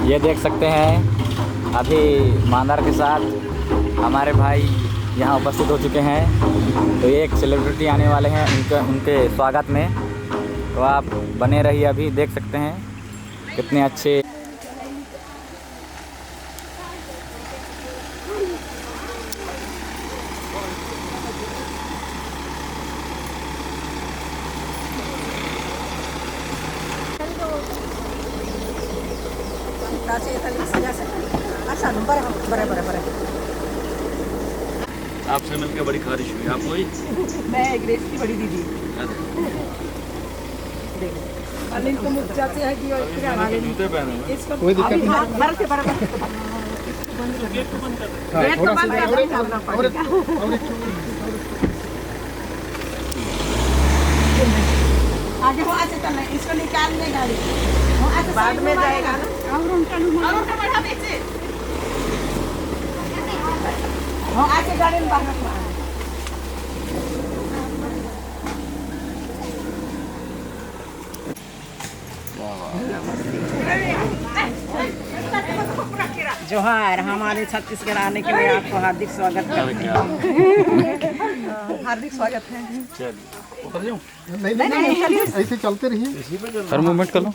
ये देख सकते हैं अभी मांदार के साथ हमारे भाई यहाँ उपस्थित हो चुके हैं। तो एक सेलिब्रिटी आने वाले हैं उनके स्वागत में, तो आप बने रहिए। अभी देख सकते हैं कितने अच्छे आपसे मिलकर बड़ी खारिश हुई। आप कोई मैं ग्रेस की बड़ी दीदी अनिल को मुझ जाते हैं कि जूते पहने हुए इसको कोई दिक्कत नहीं। भर के बराबर गेट तो बंद आगे वो आगे चलना है, इसको निकाल ले गाड़ी वो आगे बाद में जाएगा ना। और उनका बढ़ा पीछे वो आगे गाड़ी में बाहर रखना है। जोहार, हमारे छत्तीसगढ़ आने के लिए आपको हार्दिक स्वागत करते हैं। हार्दिक स्वागत है। उतर जाऊं? नहीं, ऐसे चलते रहिए। हर मूवमेंट कर लो।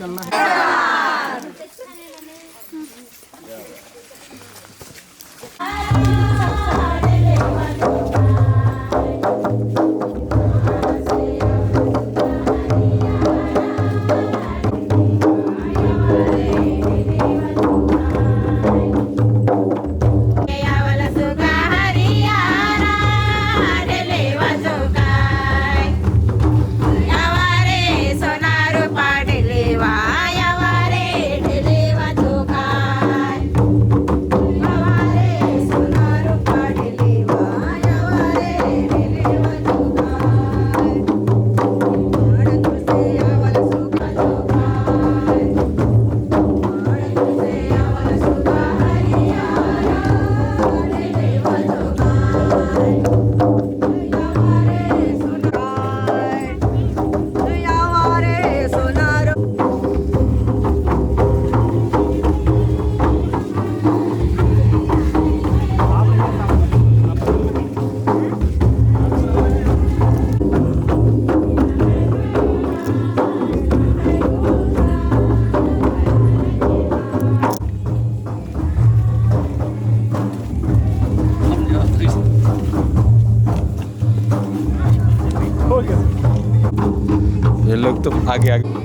ये लोग तो आगे आगे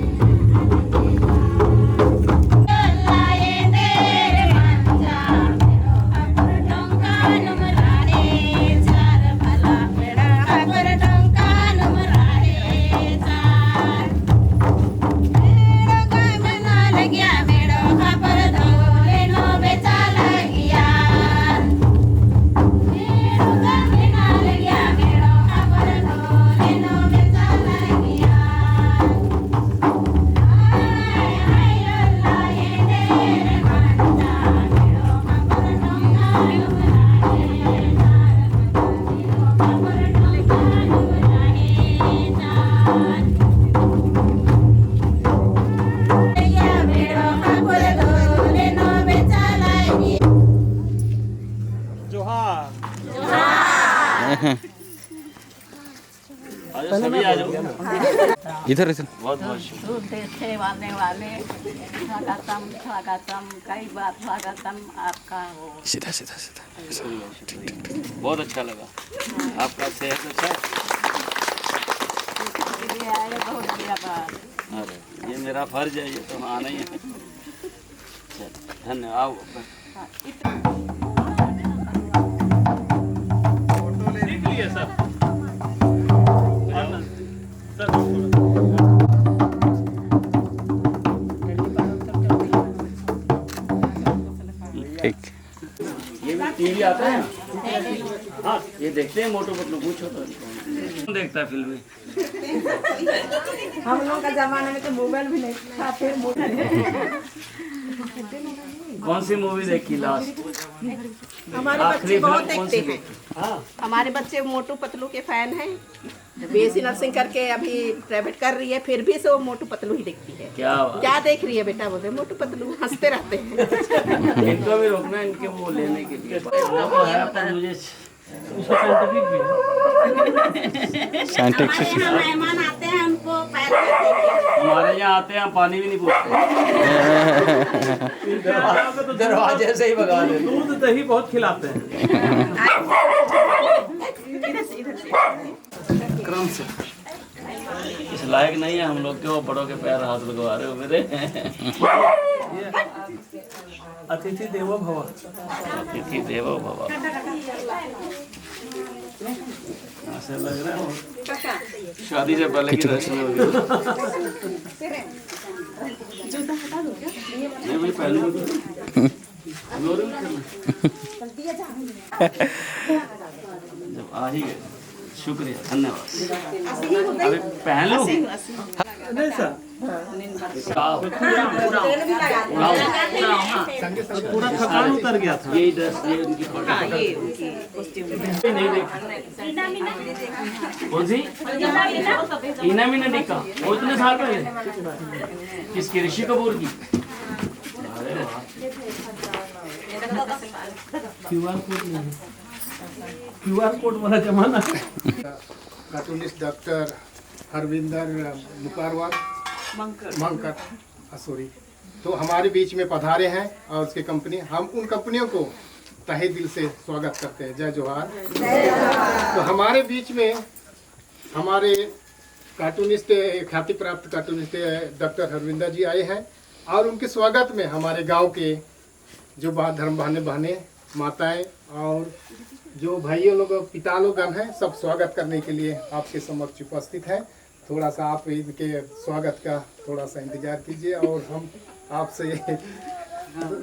इधर बहुत बहुत देखे वाले वाले स्वागतम कई बार स्वागतम आपका हो। सीधा सीधा सीधा। बहुत अच्छा लगा। आपका सेहत अच्छा है? आए बहुत बढ़िया बात। अरे ये मेरा फर्ज है, ये तो आना ही है। धन्यवाद। आओ ये भी टीवी आता है ना? हाँ, ये देखते हैं मोटू पतलू। पूछो तो कौन देखता है फिल्में? हम लोग का जमाने में तो मोबाइल भी नहीं था। फिर कौन सी मूवी देखी लास्ट? हमारे बच्चे बहुत कौन सी देखते हैं। हाँ, हमारे बच्चे मोटू पतलू के फैन हैं। बीएससी नर्सिंग करके अभी प्राइवेट कर रही है, फिर भी से वो मोटू पतलू ही देखती है। क्या बात। क्या देख रही है बेटा? बोले मोटू पतलू, हंसते रहते हैं। इनको भी रोकना है, इनके वो लेने के लिए वो है पर मुझे साइंटिफिक भी है। साइंटिफिक हमारे यहाँ मेहमान आते हैं, उनको पैर देते हैं। हमारे यहाँ आते हैं पानी भी नहीं पूछते, दरवाजे से ही भगा देते। दूध दही बहुत खिलाते हैं। क्रम से इस लायक नहीं है हम लोग के, वो बड़ों के पैर हाथ लगवा रहे हो मेरे। अतिथि देवो भव। अतिथि देवो भव। ऐसा लग रहा है शादी से पहले की रस्म होगी। नहीं भाई पहले जब आ ही गए, शुक्रिया, धन्यवाद। अभी पहन लो। नहीं सर, पूरा थकान उतर गया था। यही ड्रेस, ये उनकी फोटो नहीं देखी। कौन सी? ईना मीना टिक्का, वो इतने साल पहले किसकी? ऋषि कपूर की। क्यूआर कोड नहीं, क्यूआर कोड वाला जमाना। Cartoonist doctor Harvinder Mukarwal Mankar sorry, तो हमारे बीच में पधारे हैं और उसके कंपनी, हम उन कंपनियों को तहे दिल से स्वागत करते हैं। जय जोहार। तो हमारे बीच में हमारे कार्टूनिस्ट, ख्याति प्राप्त कार्टूनिस्ट डॉक्टर हरविंदर जी आए हैं और उनके स्वागत में हमारे गांव के जो धर्म बहने माताएं और जो भाइयों लोग, पिता लोगन हैं, सब स्वागत करने के लिए आपके समक्ष उपस्थित हैं। थोड़ा सा आप इनके स्वागत का थोड़ा सा इंतजार कीजिए और हम आपसे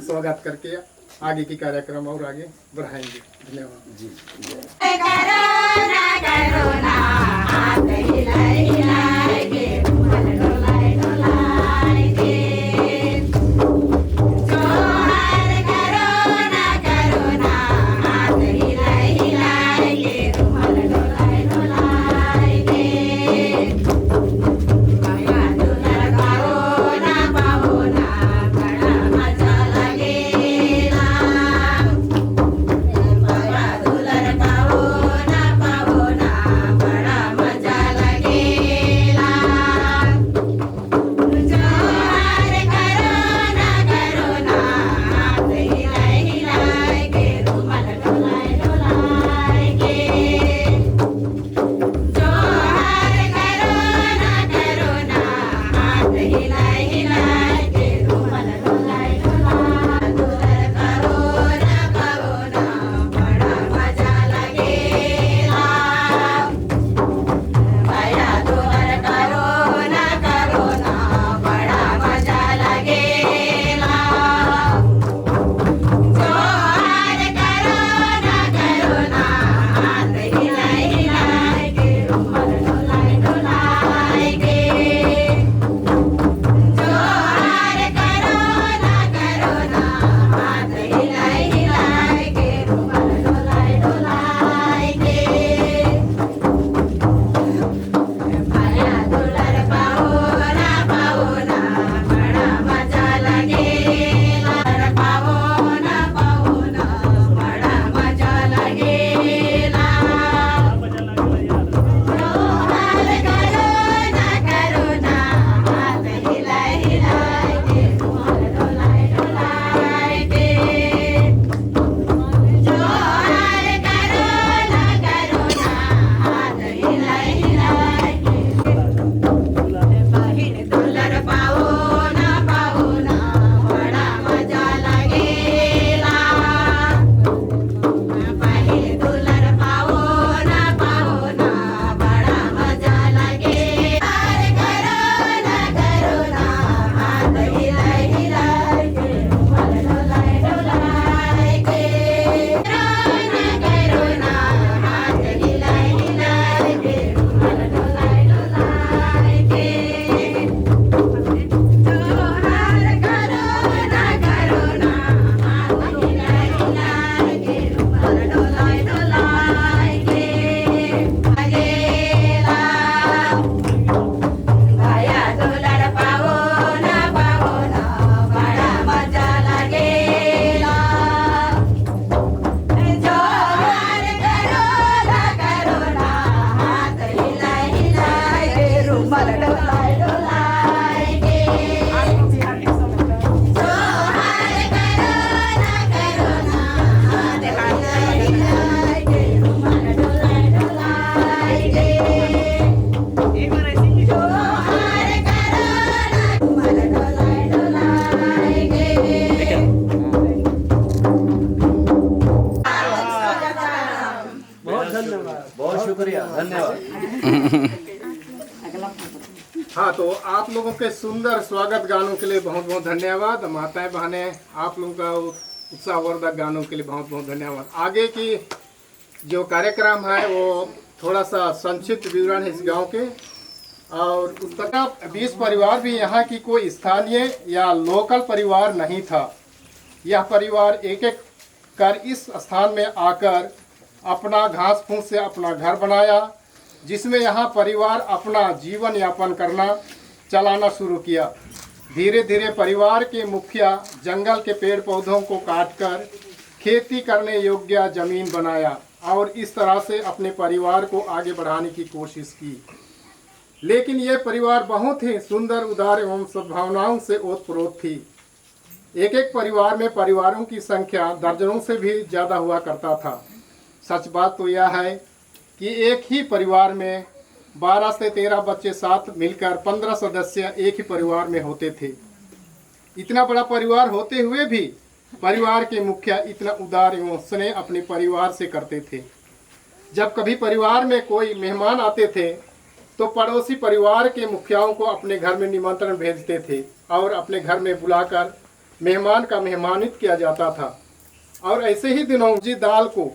स्वागत करके आगे की कार्यक्रम और आगे बढ़ाएंगे। धन्यवाद जी। बड़ा मजा लगे। हाँ, तो आप लोगों के सुंदर स्वागत गानों के लिए बहुत बहुत धन्यवाद। माताएं बहनें, आप लोगों का उत्साहवर्धक गानों के लिए बहुत बहुत धन्यवाद। आगे की जो कार्यक्रम है वो थोड़ा सा संक्षिप्त विवरण है इस गांव के, और उस प्रकार 20 परिवार भी यहाँ की कोई स्थानीय या लोकल परिवार नहीं था। यह परिवार एक एक कर इस स्थान में आकर अपना घास फूस से अपना घर बनाया, जिसमें यहाँ परिवार अपना जीवन यापन करना चलाना शुरू किया। धीरे धीरे परिवार के मुखिया जंगल के पेड़ पौधों को काटकर खेती करने योग्य जमीन बनाया और इस तरह से अपने परिवार को आगे बढ़ाने की कोशिश की। लेकिन यह परिवार बहुत ही सुंदर, उदार एवं सद्भावनाओं से ओतप्रोत थी। एक एक परिवार में परिवारों की संख्या दर्जनों से भी ज़्यादा हुआ करता था। सच बात तो यह है कि एक ही परिवार में 12 से 13 बच्चे साथ मिलकर 15 सदस्य एक ही परिवार में होते थे। इतना बड़ा परिवार होते हुए भी परिवार के मुखिया इतना उदार एवं स्नेह अपने परिवार से करते थे। जब कभी परिवार में कोई मेहमान आते थे तो पड़ोसी परिवार के मुखियाओं को अपने घर में निमंत्रण भेजते थे और अपने घर में बुलाकर मेहमान का मेहमानित किया जाता था। और ऐसे ही दिनों जी दाल को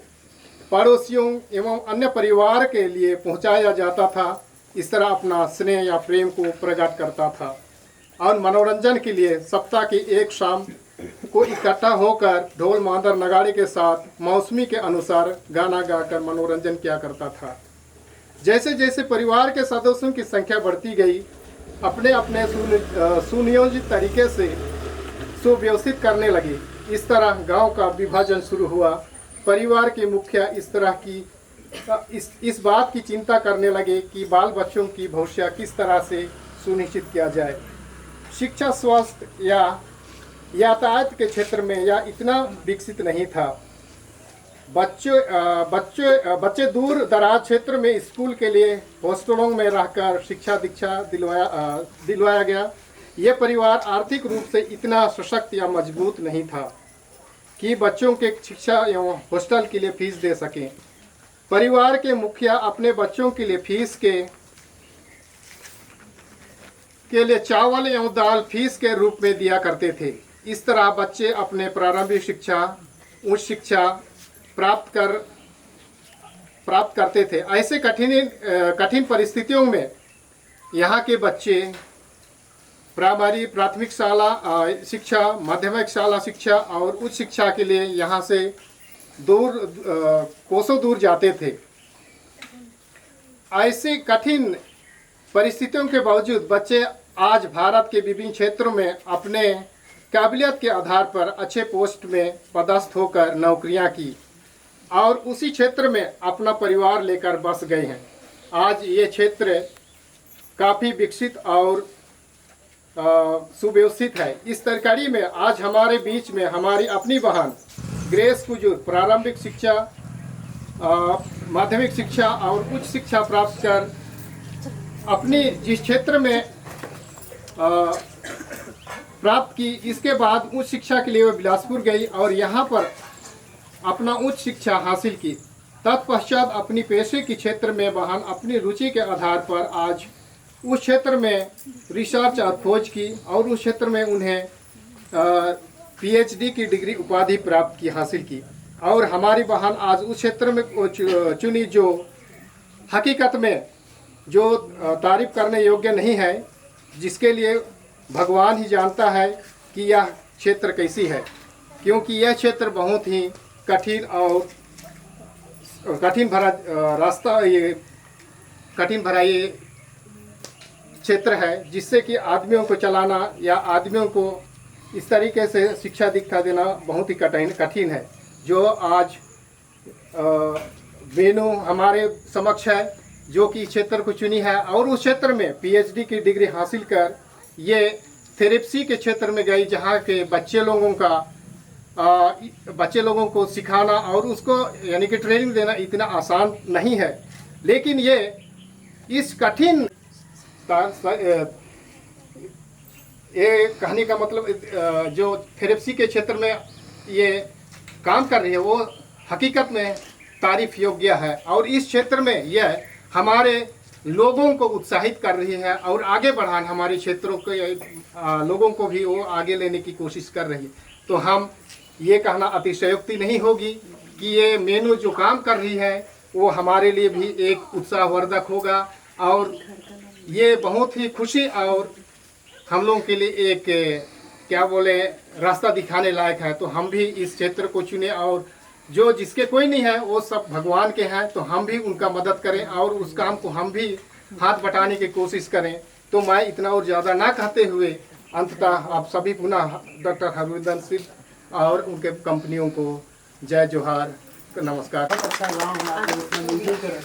पड़ोसियों एवं अन्य परिवार के लिए पहुंचाया जाता था। इस तरह अपना स्नेह या प्रेम को प्रकट करता था। और मनोरंजन के लिए सप्ताह की एक शाम को इकट्ठा होकर ढोल मांदर नगाड़े के साथ मौसमी के अनुसार गाना गाकर मनोरंजन किया करता था। जैसे जैसे परिवार के सदस्यों की संख्या बढ़ती गई, अपने अपने सुनियोजित तरीके से सुव्यवस्थित करने लगे। इस तरह गांव का विभाजन शुरू हुआ। परिवार के मुखिया इस तरह की इस बात की चिंता करने लगे कि बाल बच्चों की भविष्य किस तरह से सुनिश्चित किया जाए। शिक्षा, स्वास्थ्य या यातायात के क्षेत्र में यह इतना विकसित नहीं था। बच्चे दूर दराज क्षेत्र में स्कूल के लिए हॉस्टलों में रहकर शिक्षा दीक्षा दिलवाया गया। यह परिवार आर्थिक रूप से इतना सशक्त या मजबूत नहीं था कि बच्चों के शिक्षा एवं हॉस्टल के लिए फीस दे सकें। परिवार के मुखिया अपने बच्चों के लिए फीस के लिए चावल एवं दाल फीस के रूप में दिया करते थे। इस तरह बच्चे अपने प्रारंभिक शिक्षा, उच्च शिक्षा प्राप्त करते थे। ऐसे कठिन परिस्थितियों में यहाँ के बच्चे प्राथमिक शाला शिक्षा, माध्यमिक शाला शिक्षा और उच्च शिक्षा के लिए यहाँ से कोसों दूर जाते थे। ऐसे कठिन परिस्थितियों के बावजूद बच्चे आज भारत के विभिन्न क्षेत्रों में अपने काबिलियत के आधार पर अच्छे पोस्ट में पदस्थ होकर नौकरियां की और उसी क्षेत्र में अपना परिवार लेकर बस गए हैं। आज ये क्षेत्र काफ़ी विकसित और सुव्यवस्थित है। इस तरकारी में आज हमारे बीच में हमारी अपनी बहन ग्रेस कुजूर प्रारंभिक शिक्षा, माध्यमिक शिक्षा और उच्च शिक्षा प्राप्त कर अपनी जिस क्षेत्र में प्राप्त की, इसके बाद उच्च शिक्षा के लिए वह बिलासपुर गई और यहाँ पर अपना उच्च शिक्षा हासिल की। तत्पश्चात अपनी पेशे के क्षेत्र में बहन अपनी रुचि के आधार पर आज उस क्षेत्र में रिसर्च और खोज की और उस क्षेत्र में उन्हें PhD की डिग्री उपाधि प्राप्त की हासिल की। और हमारी बहन आज उस क्षेत्र में चुनी जो हकीकत में जो तारीफ करने योग्य नहीं है, जिसके लिए भगवान ही जानता है कि यह क्षेत्र कैसी है, क्योंकि यह क्षेत्र बहुत ही कठिन और कठिन भरा रास्ता, ये कठिन भरा ये क्षेत्र है, जिससे कि आदमियों को चलाना या आदमियों को इस तरीके से शिक्षा दीक्षा देना बहुत ही कठिन है। जो आज वेणु हमारे समक्ष है, जो कि क्षेत्र को चुनी है और उस क्षेत्र में PhD की डिग्री हासिल कर ये थेरेपी के क्षेत्र में गई, जहाँ के बच्चे लोगों को सिखाना और उसको यानी कि ट्रेनिंग देना इतना आसान नहीं है। लेकिन ये इस कठिन ये कहने का मतलब जो थेरेपी के क्षेत्र में ये काम कर रही है वो हकीकत में तारीफ योग्य है। और इस क्षेत्र में यह हमारे लोगों को उत्साहित कर रही है और आगे बढ़ाने हमारे क्षेत्रों के लोगों को भी वो आगे लेने की कोशिश कर रही है। तो हम ये कहना अतिशयोक्ति नहीं होगी कि ये मेनू जो काम कर रही है वो हमारे लिए भी एक उत्साहवर्धक होगा और ये बहुत ही खुशी और हम लोगों के लिए एक क्या बोले रास्ता दिखाने लायक है। तो हम भी इस क्षेत्र को चुने और जो जिसके कोई नहीं है वो सब भगवान के हैं, तो हम भी उनका मदद करें और उस काम को हम भी हाथ बटाने की कोशिश करें। तो मैं इतना और ज़्यादा ना कहते हुए अंततः आप सभी पुनः डॉक्टर हरविंदर सिंह और उनके कंपनियों को जय जोहार, नमस्कार। अच्छा गाँव है, आप लोग उसमें मिलजुल के रहते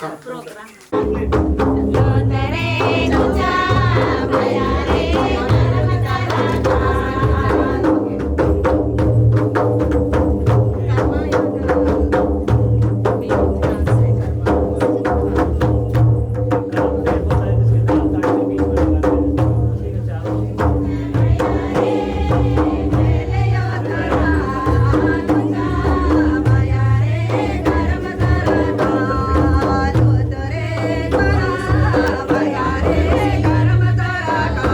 Bye.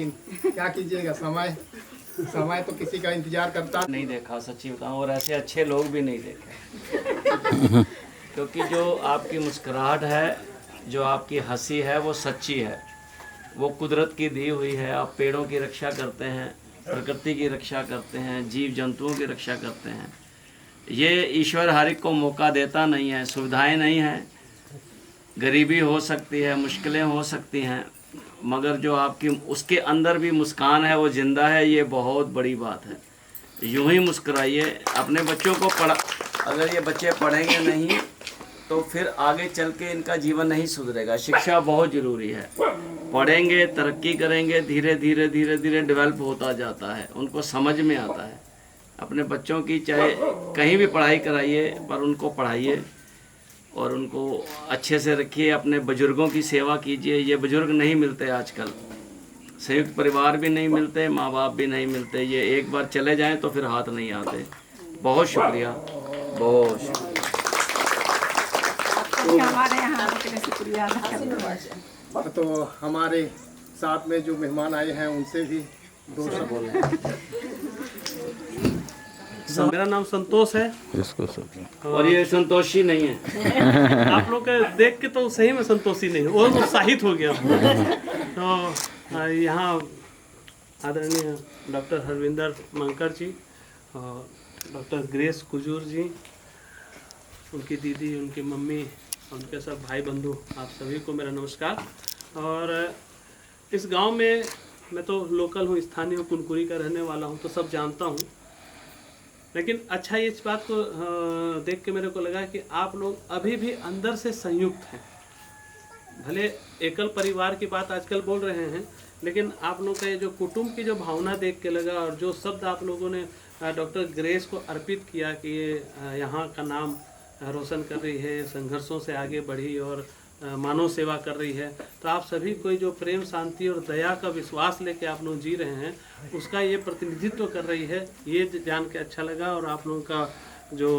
लेकिन क्या कीजिएगा, समय तो किसी का इंतजार करता नहीं देखा, सच्ची बताऊं, और ऐसे अच्छे लोग भी नहीं देखे। क्योंकि जो आपकी मुस्कुराहट है, जो आपकी हंसी है, वो सच्ची है, वो कुदरत की दी हुई है। आप पेड़ों की रक्षा करते हैं, प्रकृति की रक्षा करते हैं, जीव जंतुओं की रक्षा करते हैं। ये ईश्वर हर एक को मौका देता नहीं है। सुविधाएं नहीं हैं, गरीबी हो सकती है, मुश्किलें हो सकती हैं, मगर जो आपकी उसके अंदर भी मुस्कान है, वो ज़िंदा है। ये बहुत बड़ी बात है। यूं ही मुस्कुराइए। अपने बच्चों को अगर ये बच्चे पढ़ेंगे नहीं तो फिर आगे चल के इनका जीवन नहीं सुधरेगा। शिक्षा बहुत ज़रूरी है। पढ़ेंगे, तरक्की करेंगे, धीरे धीरे धीरे धीरे डेवलप होता जाता है, उनको समझ में आता है। अपने बच्चों की चाहे कहीं भी पढ़ाई कराइए, पर उनको पढ़ाइए और उनको अच्छे से रखिए। अपने बुजुर्गों की सेवा कीजिए। ये बुजुर्ग नहीं मिलते आजकल, संयुक्त परिवार भी नहीं मिलते, माँ बाप भी नहीं मिलते। ये एक बार चले जाएं तो फिर हाथ नहीं आते। बहुत शुक्रिया, बहुत शुक्रिया। हमारे यहाँ शुक्रिया अदा करते। तो हमारे साथ में जो मेहमान आए हैं उनसे भी दो शब्द बोलना। मेरा नाम संतोष है। और ये संतोषी नहीं है। आप लोग का देख के तो सही में संतोषी नहीं है, वो उत्साहित हो गया। तो यहाँ आदरणीय डॉक्टर हरविंदर मंकर जी और डॉक्टर ग्रेस कुजूर जी, उनकी दीदी, उनकी मम्मी, उनके सब भाई बंधु, आप सभी को मेरा नमस्कार। और इस गांव में मैं तो लोकल हूँ, स्थानीय कुनकुरी का रहने वाला हूँ, तो सब जानता हूँ। लेकिन अच्छा इस बात को देख के मेरे को लगा कि आप लोग अभी भी अंदर से संयुक्त हैं। भले एकल परिवार की बात आजकल बोल रहे हैं, लेकिन आप लोग का ये जो कुटुंब की जो भावना देख के लगा, और जो शब्द आप लोगों ने डॉक्टर ग्रेस को अर्पित किया कि ये यहाँ का नाम रोशन कर रही है, संघर्षों से आगे बढ़ी और मानव सेवा कर रही है, तो आप सभी को जो प्रेम, शांति और दया का विश्वास लेके आप लोग जी रहे हैं, उसका ये प्रतिनिधित्व कर रही है। ये जान के अच्छा लगा। और आप लोगों का जो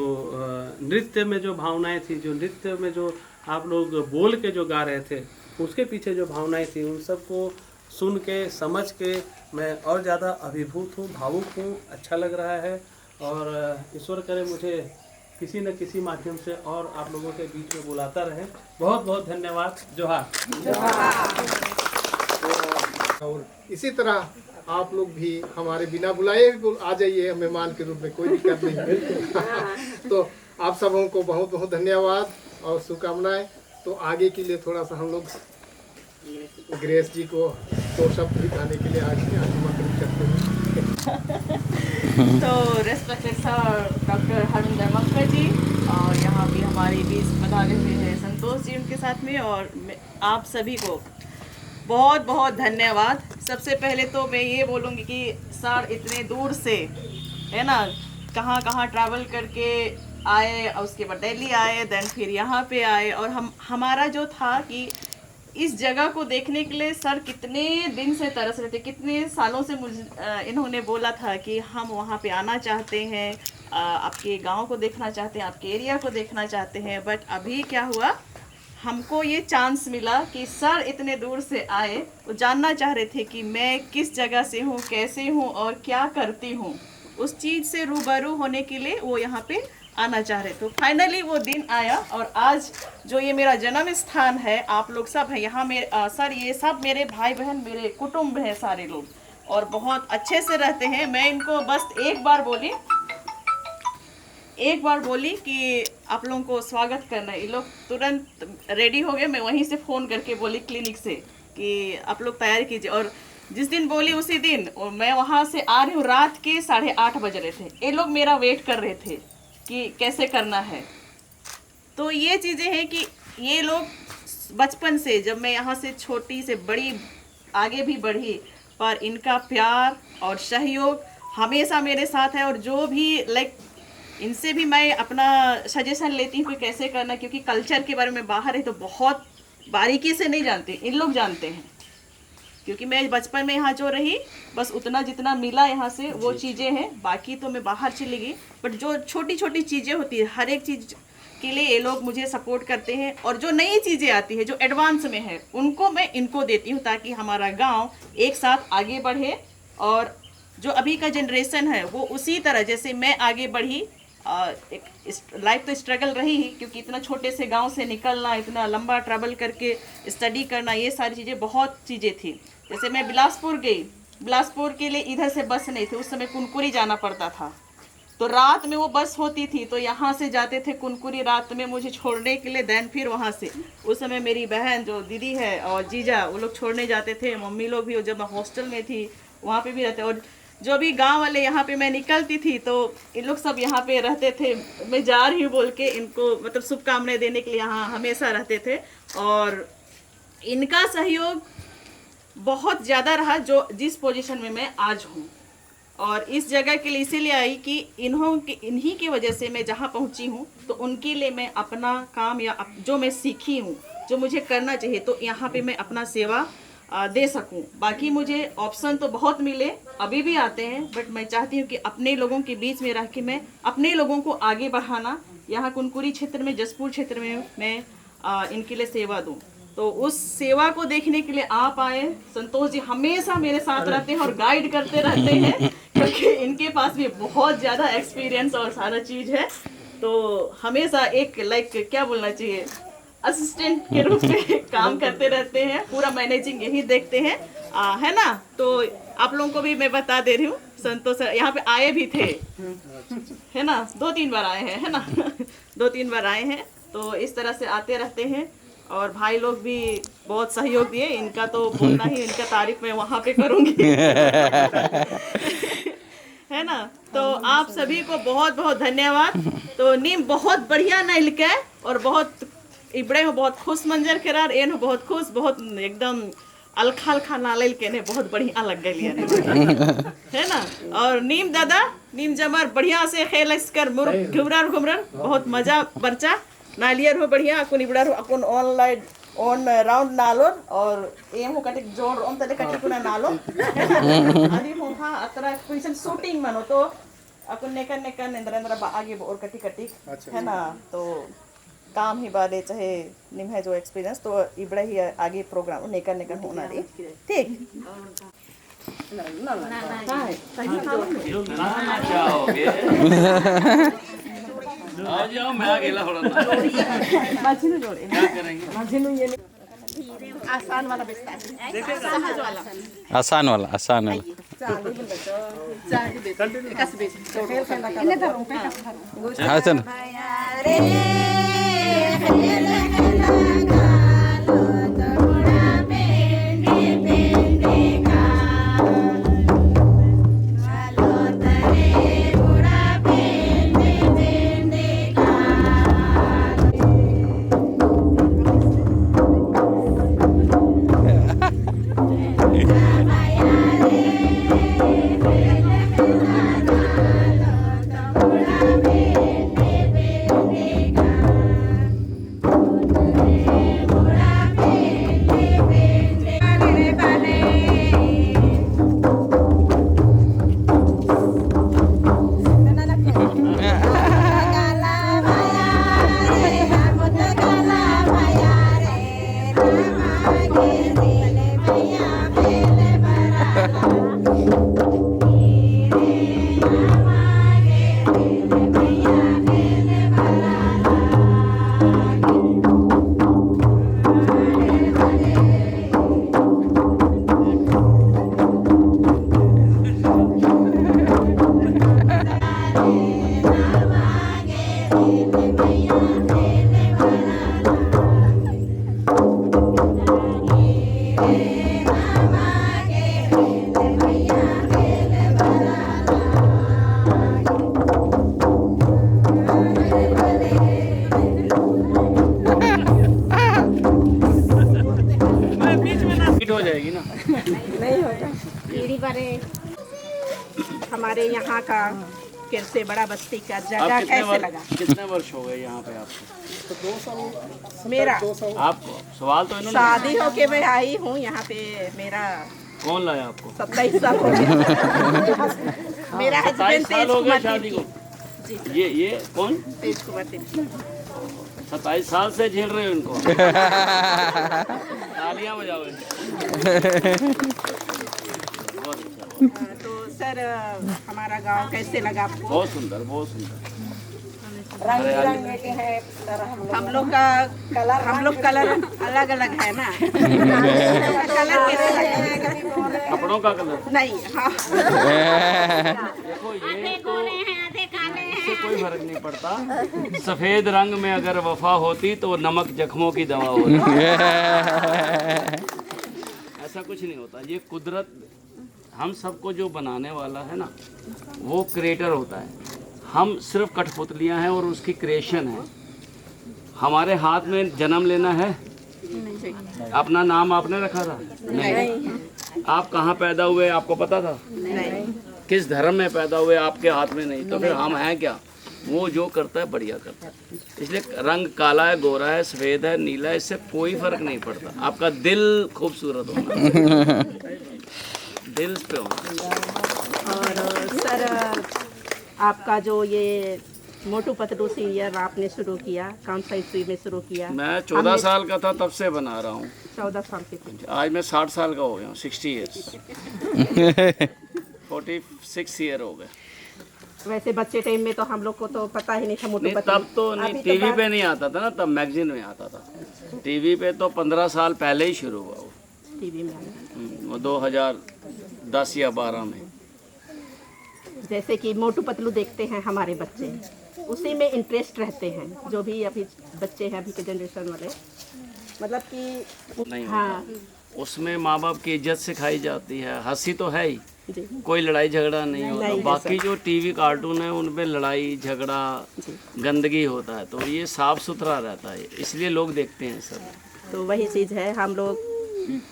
नृत्य में जो भावनाएं थी, जो नृत्य में जो आप लोग बोल के जो गा रहे थे, उसके पीछे जो भावनाएं थी, उन सबको सुन के, समझ के मैं और ज़्यादा अभिभूत हूँ, भावुक हूँ। अच्छा लग रहा है। और ईश्वर करे मुझे किसी न किसी माध्यम से और आप लोगों के बीच में बुलाता रहे। बहुत बहुत धन्यवाद। जोहार। और इसी तरह आप लोग भी हमारे बिना बुलाए भी आ जाइए मेहमान के रूप में, कोई दिक्कत नहीं। तो आप सबों को बहुत बहुत धन्यवाद और शुभकामनाएं। तो आगे के लिए थोड़ा सा हम लोग ग्रेस जी को दो शब्द दिखाने के लिए आमंत्रित करते हैं। तो respected sir doctor Harvinder Mankar ji, और यहाँ भी हमारे बीच पधारे हुए हैं संतोष जी उनके साथ में, और आप सभी को बहुत बहुत धन्यवाद। सबसे पहले तो मैं ये बोलूँगी कि सर इतने दूर से, है ना, कहाँ कहाँ ट्रैवल करके आए, और उसके बाद दिल्ली आए, देन फिर यहाँ पे आए। और हमारा जो था कि इस जगह को देखने के लिए सर कितने दिन से तरस रहे थे, कितने सालों से मुझे इन्होंने बोला था कि हम वहाँ पे आना चाहते हैं, आपके गांव को देखना चाहते हैं, आपके एरिया को देखना चाहते हैं। बट अभी क्या हुआ, हमको ये चांस मिला कि सर इतने दूर से आए, वो जानना चाह रहे थे कि मैं किस जगह से हूँ, कैसे हूँ और क्या करती हूँ। उस चीज़ से रूबरू होने के लिए वो यहाँ पे आना चाह रहे। तो फाइनली वो दिन आया, और आज जो ये मेरा जन्म स्थान है, आप लोग सब हैं यहाँ। सर ये सब मेरे भाई बहन, मेरे कुटुंब हैं सारे लोग, और बहुत अच्छे से रहते हैं। मैं इनको बस एक बार बोली कि आप लोगों को स्वागत करना है। ये लोग तुरंत रेडी हो गए। मैं वहीं से फ़ोन करके बोली क्लिनिक से कि आप लोग तैयारी कीजिए। और जिस दिन बोली उसी दिन, और मैं वहाँ से आ रही हूँ, रात के 8:30 बज रहे थे। ये लोग मेरा वेट कर रहे थे कि कैसे करना है। तो ये चीज़ें हैं कि ये लोग बचपन से, जब मैं यहाँ से छोटी से बड़ी आगे भी बढ़ी, पर इनका प्यार और सहयोग हमेशा मेरे साथ है। और जो भी इनसे भी मैं अपना सजेशन लेती हूँ कि कैसे करना, क्योंकि कल्चर के बारे में बाहर है तो बहुत बारीकी से नहीं जानते, इन लोग जानते हैं। क्योंकि मैं बचपन में यहाँ जो रही, बस उतना जितना मिला यहाँ से वो चीज़ें हैं, बाकी तो मैं बाहर चली गई। बट जो छोटी छोटी चीज़ें होती है, हर एक चीज़ के लिए ये लोग मुझे सपोर्ट करते हैं। और जो नई चीज़ें आती है जो एडवांस में है उनको मैं इनको देती हूँ ताकि हमारा गांव एक साथ आगे बढ़े। और जो अभी का जनरेशन है वो उसी तरह जैसे मैं आगे बढ़ी, एक लाइफ तो स्ट्रगल रही ही, क्योंकि इतना छोटे से गांव से निकलना, इतना लंबा ट्रैवल करके स्टडी करना, ये सारी चीज़ें बहुत चीज़ें थी। जैसे मैं बिलासपुर गई, बिलासपुर के लिए इधर से बस नहीं थी, उस समय कुनकुरी जाना पड़ता था, तो रात में वो बस होती थी तो यहाँ से जाते थे कुनकुरी रात में मुझे छोड़ने के लिए। दैन फिर वहाँ से उस समय मेरी बहन जो दीदी है और जीजा वो लोग छोड़ने जाते थे, मम्मी लोग भी, जब मैं हॉस्टल में थी वहाँ पे भी रहते। और जो भी गांव वाले यहाँ पे मैं निकलती थी तो इन लोग सब यहाँ पे रहते थे, मैं जा रही हूँ बोल के इनको मतलब शुभकामनाएं देने के लिए यहाँ हमेशा रहते थे। और इनका सहयोग बहुत ज़्यादा रहा जो जिस पोजीशन में मैं आज हूँ। और इस जगह के लिए इसीलिए आई कि इन्हीं की वजह से मैं जहाँ पहुँची हूँ, तो उनके लिए मैं अपना काम या जो मैं सीखी हूँ जो मुझे करना चाहिए तो यहाँ पे मैं अपना सेवा दे सकूं। बाकी मुझे ऑप्शन तो बहुत मिले, अभी भी आते हैं, बट मैं चाहती हूँ कि अपने लोगों के बीच में रह के मैं अपने लोगों को आगे बढ़ाना, यहाँ कुनकुरी क्षेत्र में, जसपुर क्षेत्र में मैं इनके लिए सेवा दूं। तो उस सेवा को देखने के लिए आप आए। संतोष जी हमेशा मेरे साथ रहते हैं और गाइड करते रहते हैं क्योंकि इनके पास भी बहुत ज़्यादा एक्सपीरियंस और सारा चीज़ है। तो हमेशा एक क्या बोलना चाहिए, असिस्टेंट के रूप में काम करते रहते हैं, पूरा मैनेजिंग यही देखते हैं, है ना। तो आप लोगों को भी मैं बता दे रही हूँ, संतोष यहाँ पे आए भी थे, है ना, 2-3 बार आए हैं, है ना 2-3 बार आए हैं। तो इस तरह से आते रहते हैं। और भाई लोग भी बहुत सहयोग दिए, इनका तो बोलना ही, इनका तारीफ मैं वहाँ पे करूँगी है ना। तो आप सभी को बहुत बहुत धन्यवाद। तो नीम बहुत बढ़िया नहीं लिखा है और बहुत इबड़े हो, बहुत खुश मंजर करार एन हो, बहुत खुश, बहुत एकदम अलखा अलखा नाले के ने बहुत बढ़िया लग गई है ना। और नीम दादा नीम जमर बढ़िया से खेल कर घुमरर घुमरर बहुत मजा बरचा नालियर हो बढ़िया अकुन इबड़र हो अकुन ऑनलाइन ऑन राउंड नालो और एम हो कटिक जोर ओम तले कटिक कुना नालो आदि हो हां अतरा क्वेश्चन शूटिंग मानो तो अकुन नेकन नेकन नरेंद्र आगे और कटिक कटिक है ना। तो काम ही बाले चाहे निम है जो एक्सपीरियंस तो इबड़ा ही आगे प्रोग्राम नेकन नेकन होना रे ठीक आओ जाओ मैं अकेला थोड़ा माझी जोड़े क्या करेंगे। माझी ये आसान वाला बेचता है, सहज वाला, आसान वाला कस बेच इन्हें धरो पे कस धरो हाँ चल हो जाएगी ना। नहीं होगा। पीढ़ी बारे हमारे यहाँ का कैसे बड़ा बस्ती का जगह कैसे लगा? कितने वर्ष हो गए यहाँ पे आपको? तो 2 साल मेरा आपको सवाल तो इन्होंने शादी होके मैं आई हूँ यहाँ पे, मेरा कौन लाया आपको? 27 साल हो गया। मेरा हस्बैंड 27 साल तेज हो गए कुमार शादी तिर्की। को। ये कौन? तेज कुमार तिर्की। 27 साल से झेल रहे हो इनको। तालियां बजाओ इनको। बहुत अच्छा, तो सर हमारा गांव कैसे लगा आपको? बहुत सुंदर, बहुत सुंदर। रंग बिरंगे के हैं सर, हम लोग कलर अलग अलग है ना। कलर कैसे लगे हैं? कपड़ों का कलर नहीं, हाँ। देखो, ये तो इससे कोई फर्क नहीं पड़ता। सफेद रंग में अगर वफा होती तो नमक जख्मों की दवा होती। ऐसा कुछ नहीं होता। ये कुदरत हम सबको जो बनाने वाला है ना, वो क्रिएटर होता है। हम सिर्फ कठपुतलियां हैं और उसकी क्रिएशन है। हमारे हाथ में जन्म लेना है? अपना नाम आपने रखा था? नहीं। आप कहाँ पैदा हुए आपको पता था? नहीं। किस धर्म में पैदा हुए आपके हाथ में नहीं। तो फिर हम हैं क्या? वो जो करता है बढ़िया करता है। इसलिए रंग काला है, गोरा है, सफ़ेद है, नीला है, इससे कोई फर्क नहीं पड़ता। आपका दिल खूबसूरत होना, दिल पे होना। और सर आपका जो ये मोटू पतलू सीरियल आपने शुरू किया, कौन सा ईस्वी में शुरू किया? मैं 14 साल का था तब से बना रहा हूँ। 14 साल के थे। आज मैं 60 साल का हो गया हूँ, 60 ईयर्स। 46 ईयर हो गए। वैसे बच्चे टाइम में तो हम लोग को तो पता ही नहीं था मोटू नहीं, पतलू। तब तो नहीं, टीवी पे नहीं आता था ना, तब मैगजीन में आता था। टीवी पे तो 15 साल पहले ही शुरू हुआ वो। टीवी में आया। वो 2010 या 12 में। जैसे कि मोटू पतलू देखते हैं हमारे बच्चे, उसी में इंटरेस्ट रहते हैं। जो भी अभी बच्चे हैं, अभी के जनरेशन वाले, मतलब कि नहीं हाँ होता। उसमें माँ बाप की इज्जत सिखाई जाती है। हंसी तो है ही, जी। कोई लड़ाई झगड़ा नहीं होता। नहीं है बाकी जो टीवी कार्टून है उनमें लड़ाई झगड़ा गंदगी होता है। तो ये साफ सुथरा रहता है, इसलिए लोग देखते हैं सब। तो वही चीज़ है, हम लोग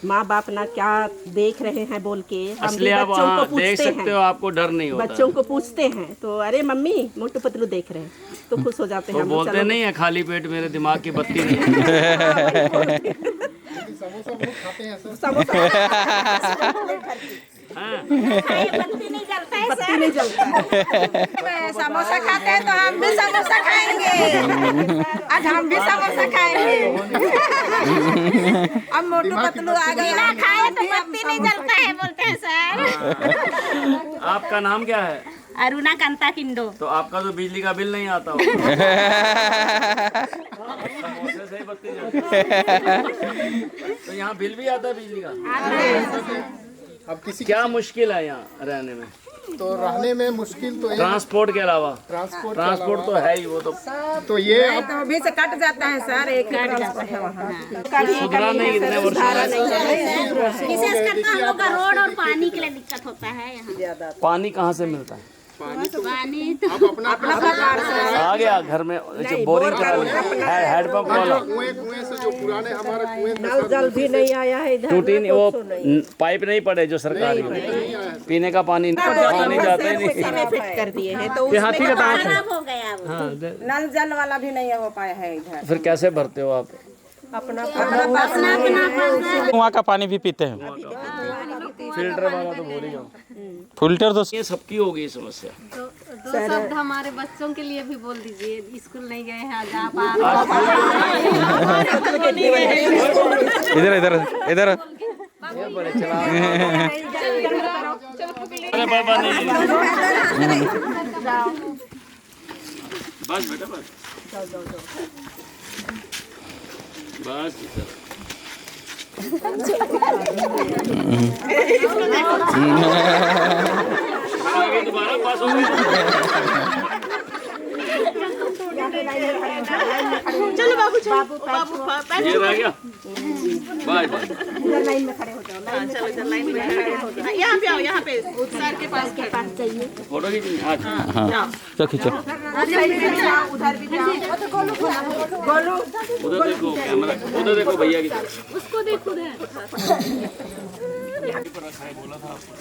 माँ बाप ना क्या देख रहे हैं बोल के हम भी इसलिए आप बच्चों को वहाँ देख पूछते सकते हो, हैं। आपको डर नहीं होता। बच्चों को पूछते हैं तो अरे मम्मी मोटू पतलू देख रहे हैं, तो खुश हो जाते हैं। तो हम लोग, बोलते चलो। नहीं है खाली पेट मेरे दिमाग की बत्ती नहीं है। समोसा बहुत खाते हैं सर। हाँ। बत्ती नहीं जलता है। समोसा खाते हैं तो हम भी समोसा खाएंगे। आज हम भी समोसा खाएंगे। अब मोटू पतलू आ गए, ना खाए तो बत्ती नहीं जलता है बोलते हैं सर। आपका नाम क्या है? अरुणा कांता किंडो। तो आपका तो बिजली का बिल नहीं आता होगा। समोसे से ही बत्ती जलती है। तो यहाँ बिल भी आता है बिजली का? अब किसी क्या मुश्किल है यहाँ रहने में? तो रहने में मुश्किल तो है। ट्रांसपोर्ट के अलावा? ट्रांसपोर्ट तो है ही, वो तो ये अब तो अभी से कट जाता है सर, एक ही ट्रांसपोर्ट है वहाँ। सुधरा नहीं कितने वर्षों में। विशेष करके हम लोग का रोड और पानी के लिए दिक्कत होता है यहाँ। पानी कहाँ से मिलता है? पानी तो आ गया घर में, बोरिंग करा लिया, हैंडपंप वाला। कुएं से जो पुराने हमारे कुएं थे नल जल भी नहीं आया है इधर। टूटी नहीं, वो पाइप नहीं पड़े जो सरकारी में। पीने का पानी जाता ही नहीं। उसी में फिट कर दिए हैं तो ये हाथी का दांत है। खराब हो गया वो। नल जल वाला भी नहीं हो पाया है इधर। फिर कैसे भरते हो आप? अपना कुआं का पानी भी पीते हैं। फिल्टर वाला तो भूल ही जाओ। फिल्टर तो ये सबकी होगी समस्या। दो शब्द हमारे बच्चों के लिए भी बोल दीजिए। स्कूल नहीं गए हैं, आज आप आ इधर इधर इधर ये बड़े चला। अरे बाबा नहीं, बस बेटा बस बस। आगे दोबारा पास हो गई। चलो बाबू, बाबू ये रह गया। Bye bye. लाइन में खड़े हो जाओ। चलो इधर लाइन में खड़े हो जाओ। यहाँ पे आओ, यहाँ पे सर के पास चाहिए। फोटो खींचनी? अच्छा तो खींचो। उधर भी जाओ। गोलू उधर देखो कैमरा, उधर देखो भैया की तरफ। उसको देखो रे। बोला था आपको।